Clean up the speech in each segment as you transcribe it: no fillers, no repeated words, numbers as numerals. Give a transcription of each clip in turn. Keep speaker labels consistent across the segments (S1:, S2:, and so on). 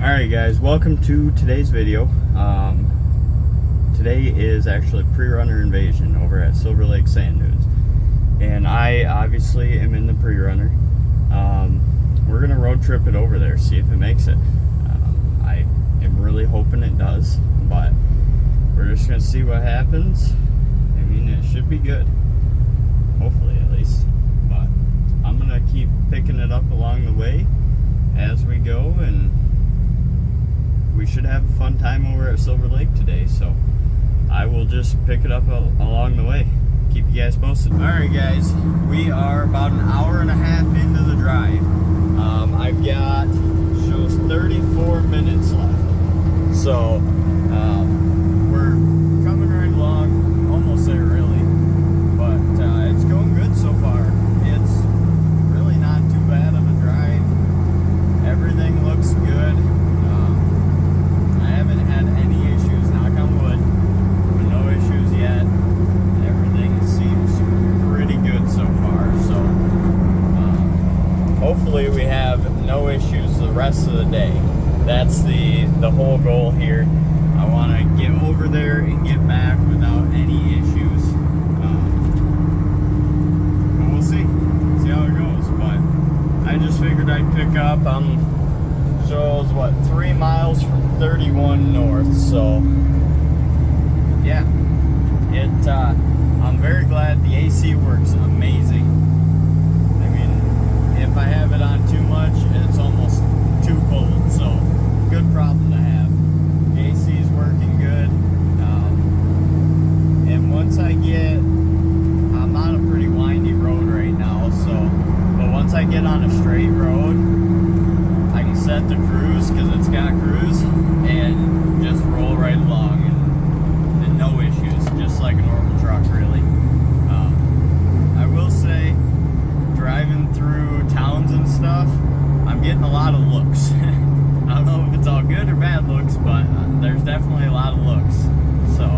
S1: Alright guys, welcome to today's video. Today is actually Prerunner invasion over at Silver Lake Sand Dunes. And I obviously am in the Prerunner. We're going to road trip it over there, see if it makes it. I am really hoping it does, but we're just going to see what happens. I mean, it should be good. Hopefully at least. But I'm going to keep picking it up along the way as we go, and we should have a fun time over at Silver Lake today, so I will just pick it up along the way. Keep you guys posted. Alright guys, we are about an hour and a half into the drive. I've got, shows 34 minutes left. So, we're coming right along, almost there really. But it's going good so far. It's really not too bad of a drive. Everything looks good. I haven't had any issues, knock on wood, but no issues yet. Everything seems pretty good so far, so hopefully we have no issues the rest of the day. That's the whole goal here. I want to get over there and get back without any issues. But we'll see how it goes. But I just figured I'd pick up. Shows what, 3 miles from 31 north, so yeah, I'm very glad the AC works amazing. I mean, if I have it on too much, it's almost too cold, so good problem to have. The AC is working good, and once I'm on a pretty windy road right now, but once I get on a straight road, I can set the cruise, because it's got cruise, and just roll right along, and no issues, just like a normal truck, really. I will say, driving through towns and stuff, I'm getting a lot of looks. I don't know if it's all good or bad looks, but there's definitely a lot of looks. So,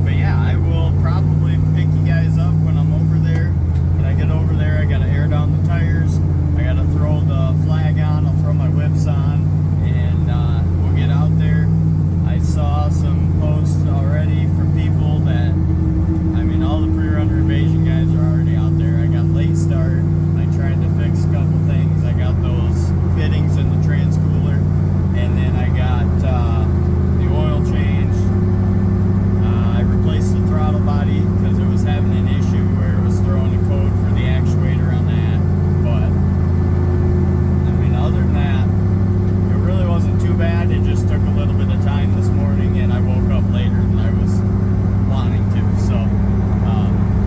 S1: but yeah, I will probably pick you guys up when I'm over there. When I get over there, I gotta air down the tires. I gotta throw the flag on, I'll throw my whips on, and we'll get out there. I saw some posts already from people that, I mean, all the Prerunner invasion guys are already out there. I got late start. I tried to fix a couple things. I got those fittings in the trans cooler, and then I got the oil changed. I replaced the throttle body because it was having an issue where it was throwing a code for the actuator on that. But other than that, it really wasn't too bad. It just took a little bit of time this morning, and I woke up later than I was wanting to. So,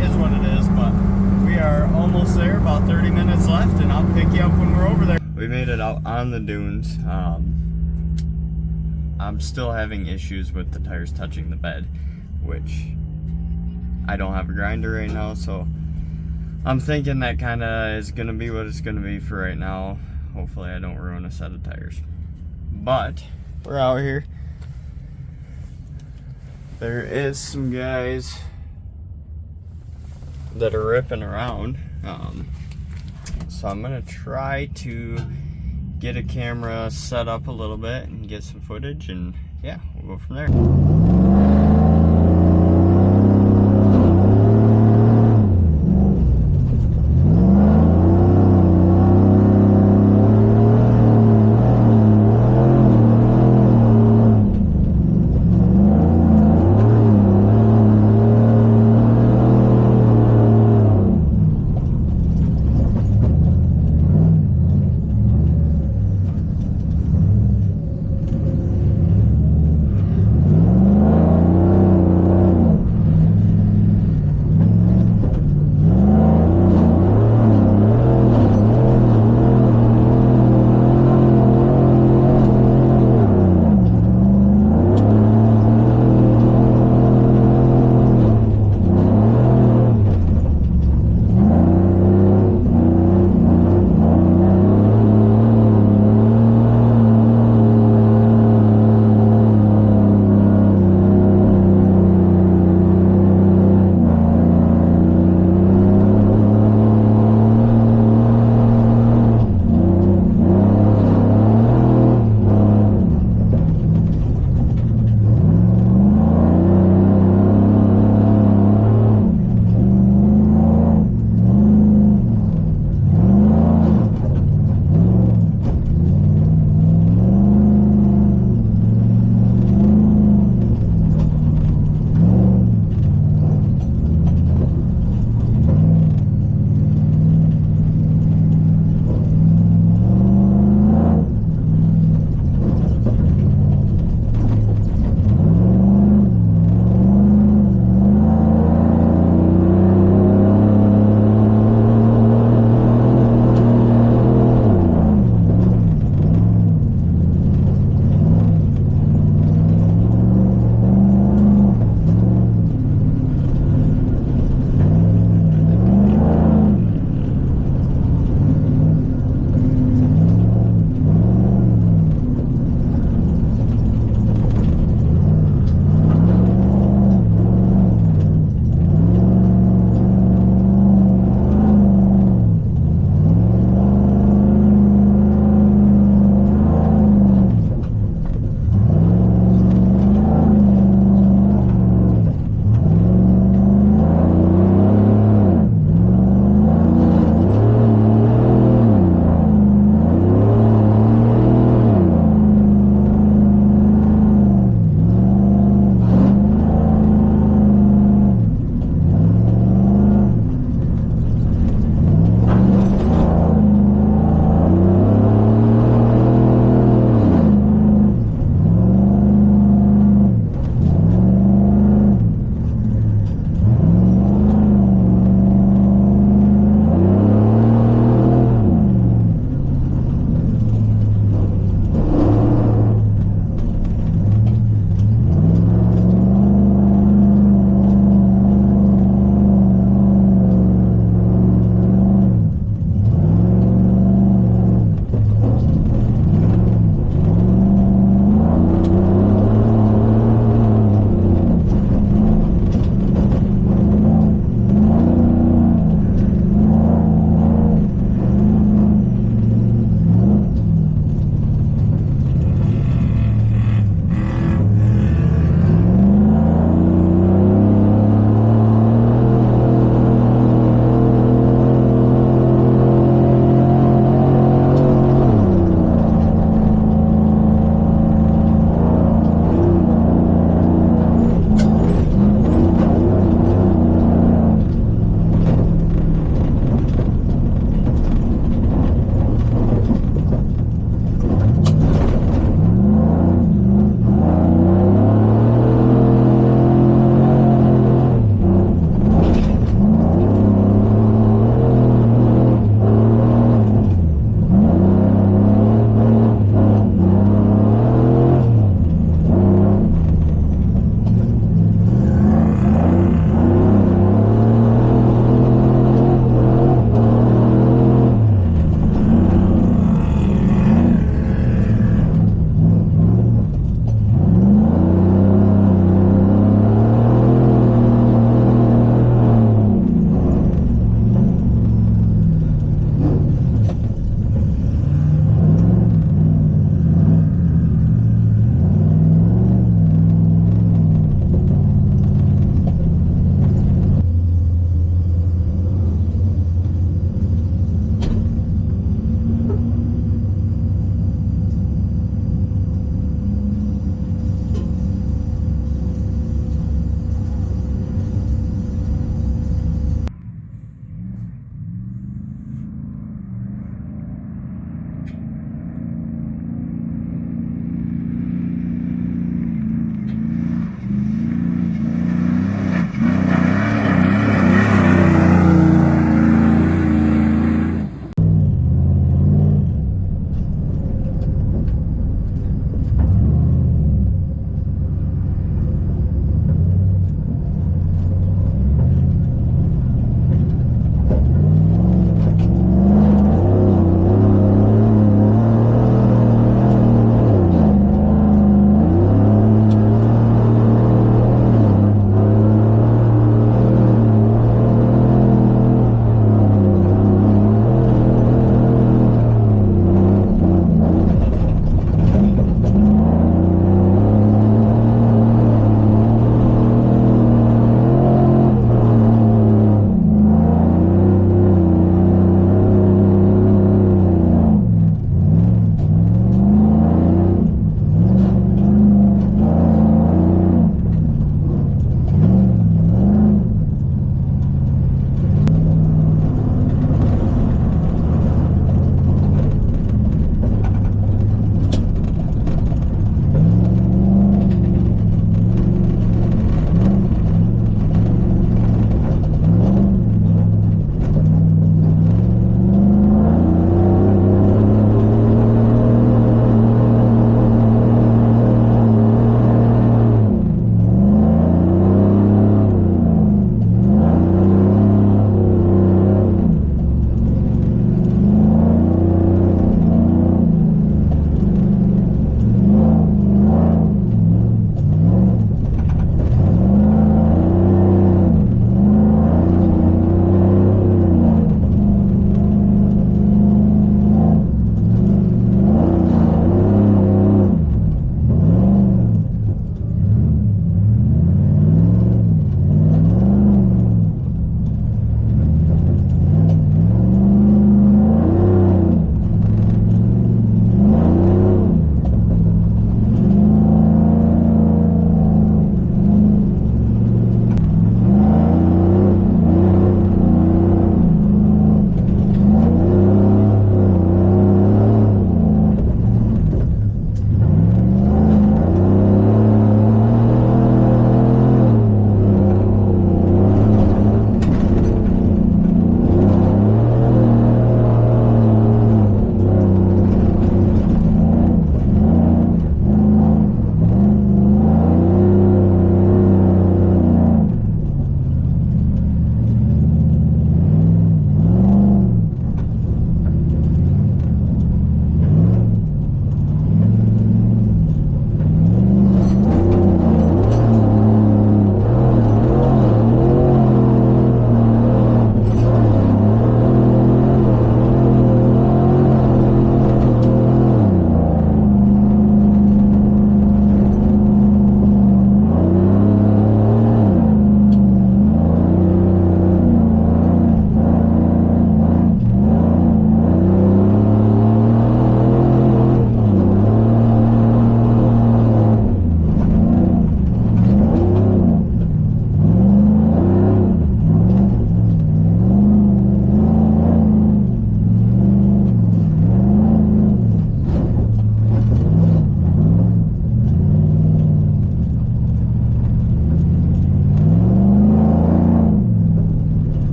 S1: is what it is. But we are almost there, about 30 minutes left, and I'll pick you up when we're over there. We made it out on the dunes. I'm still having issues with the tires touching the bed, which I don't have a grinder right now, so I'm thinking that kind of is going to be what it's going to be for right now. Hopefully I don't ruin a set of tires. But we're out here. There is some guys that are ripping around. So I'm gonna try to get a camera set up a little bit and get some footage, and yeah, we'll go from there.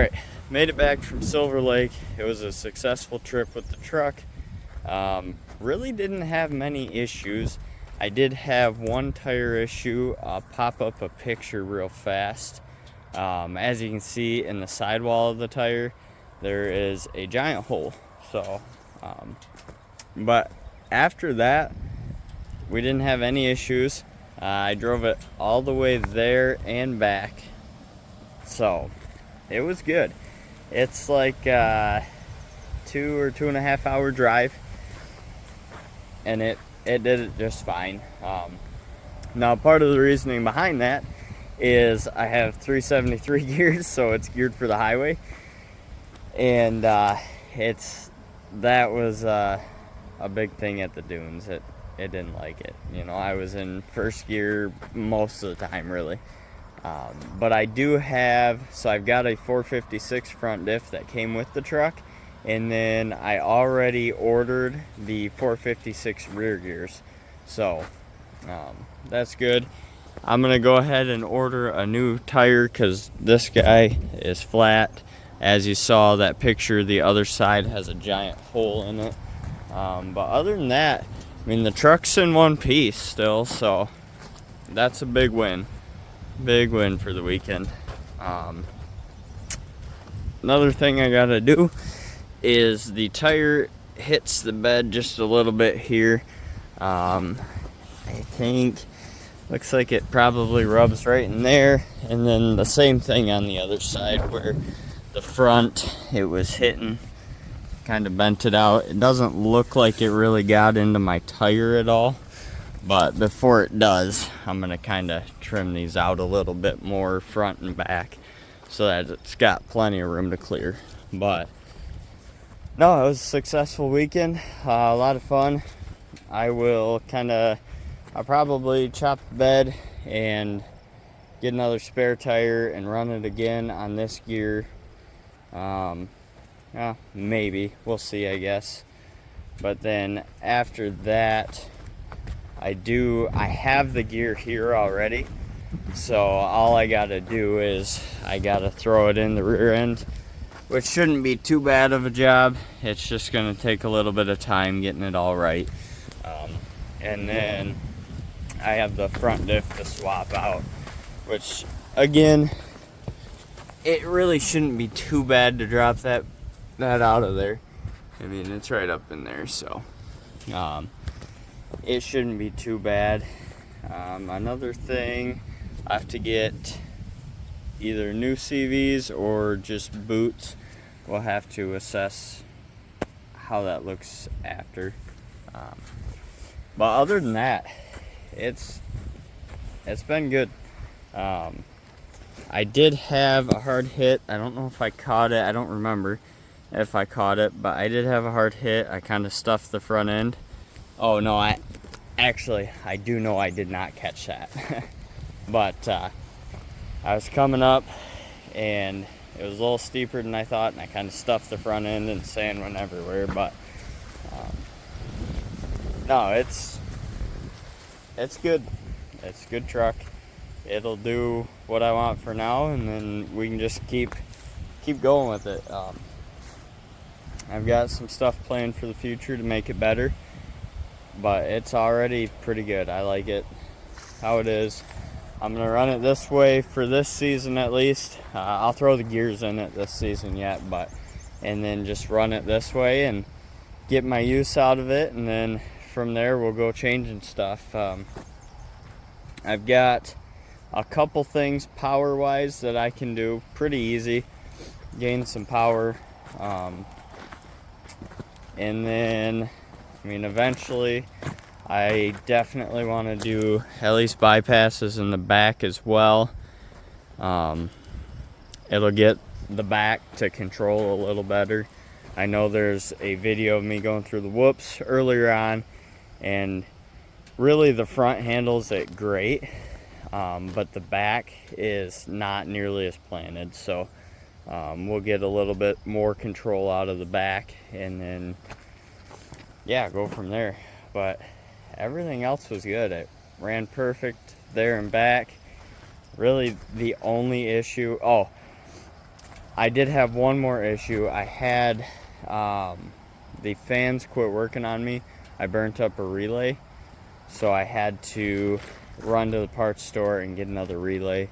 S1: right, made it back from Silver Lake. It was a successful trip with the truck. Really didn't have many issues. I did have one tire issue. I'll pop up a picture real fast. As you can see in the sidewall of the tire, there is a giant hole. So, but after that, we didn't have any issues. I drove it all the way there and back. So, it was good. It's like a 2 or 2.5 hour drive, and it did it just fine. Now, part of the reasoning behind that is I have 373 gears, so it's geared for the highway, and that was a big thing at the dunes. It didn't like it. You know, I was in first gear most of the time, really. But I do have, so I've got a 456 front diff that came with the truck, and then I already ordered the 456 rear gears. So that's good. I'm gonna go ahead and order a new tire because this guy is flat. As you saw that picture, the other side has a giant hole in it. But other than that, I mean, the truck's in one piece still, so that's a big win. Big win for the weekend. Another thing I gotta do is the tire hits the bed just a little bit here. I think, looks like it probably rubs right in there, and then the same thing on the other side where the front, it was hitting, kind of bent it out. It doesn't look like it really got into my tire at all, but before it does, I'm gonna kind of trim these out a little bit more front and back so that it's got plenty of room to clear. But no, it was a successful weekend, a lot of fun. I'll probably chop the bed and get another spare tire and run it again on this gear. Maybe, we'll see, I guess. But then after that, I have the gear here already, so all I gotta do is I gotta throw it in the rear end, which shouldn't be too bad of a job. It's just gonna take a little bit of time getting it all right. And then I have the front diff to swap out, which again, it really shouldn't be too bad to drop that out of there. I mean, it's right up in there, so it shouldn't be too bad. Another thing, I have to get either new CVs or just boots. We'll have to assess how that looks after. But other than that, it's been good. I did have a hard hit. I don't know if I caught it. I don't remember if I caught it, but I did have a hard hit. I kind of stuffed the front end. Oh no, I do know I did not catch that. But I was coming up and it was a little steeper than I thought, and I kind of stuffed the front end and sand went everywhere. But no, it's good. It's a good truck. It'll do what I want for now, and then we can just keep going with it. I've got some stuff planned for the future to make it better, but it's already pretty good. I like it how it is. I'm gonna run it this way for this season at least. I'll throw the gears in it this season yet, and then just run it this way and get my use out of it, and then from there we'll go changing stuff. I've got a couple things power wise that I can do pretty easy, gain some power, and then eventually I definitely want to do at least bypasses in the back as well. It'll get the back to control a little better. I know there's a video of me going through the whoops earlier on, and really the front handles it great, but the back is not nearly as planted. So we'll get a little bit more control out of the back, and then go from there. But everything else was good. It ran perfect there and back. Really the only issue, I did have one more issue. I had the fans quit working on me. I burnt up a relay, so I had to run to the parts store and get another relay.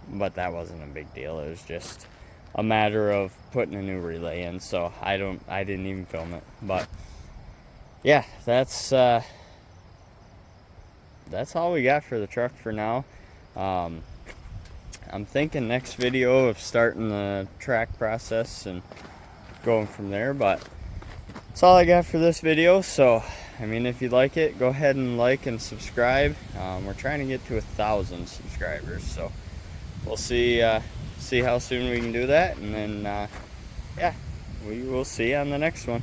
S1: But that wasn't a big deal. It was just a matter of putting a new relay in, so I didn't even film it. But yeah, that's all we got for the truck for now. I'm thinking next video of starting the track process and going from there, but that's all I got for this video. So I mean, if you like it, go ahead and like and subscribe. We're trying to get to 1,000 subscribers, so we'll see how soon we can do that, and then yeah, we will see you on the next one.